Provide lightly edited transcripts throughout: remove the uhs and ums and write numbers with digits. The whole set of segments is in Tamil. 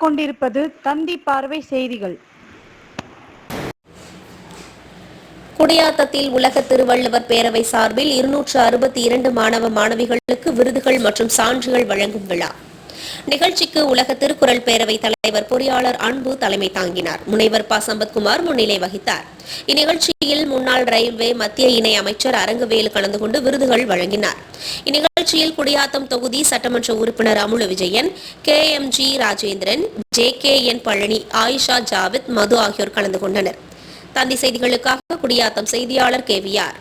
கொண்டிருப்பது தந்தி பார்வை செய்திகள். குடியாத்தத்தில் உலக திருவள்ளுவர் பேரவை சார்பில் 262 மாணவ மாணவிகளுக்கு விருதுகள் மற்றும் சான்றுகள் வழங்கும் விழா. நிகழ்ச்சிக்கு உலக திருக்குறள் பேரவை தலைவர் பொறியாளர் அன்பு தலைமை தாங்கினார். முனைவர் ப. சம்பத்குமார் முன்னிலை வகித்தார். இந்நிகழ்ச்சியில் முன்னாள் ரயில்வே மத்திய இணை அமைச்சர் அரங்கவேலு கலந்து கொண்டு விருதுகள் வழங்கினார். இந்நிகழ்ச்சியில் குடியாத்தம் தொகுதி சட்டமன்ற உறுப்பினர் அமுலு விஜயன், KMG ராஜேந்திரன், JKN பழனி, ஆயிஷா ஜாவித், மது ஆகியோர் கலந்து கொண்டனர். தந்தி செய்திகளுக்காக குடியாத்தம் செய்தியாளர் KVR.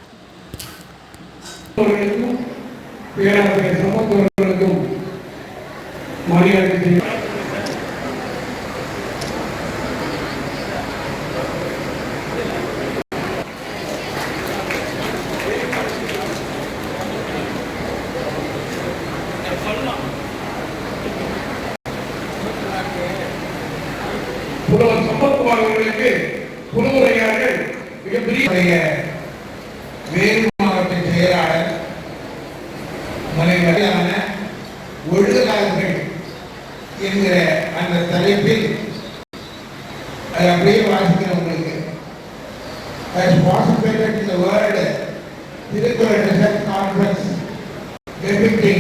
புலவர் சம்பத்குமார் அவர்களுக்கு புலவரையாளர்கள் மிகப்பெரிய வேறு மாவட்ட செயலாளர் மலைவரையான ஒழுகாளர்கள் என்கிற அந்த தலைப்பில் அதை அப்படியே வாசிக்கிறவங்களுக்கு as participated in the world Tirukkural Research Conference depicting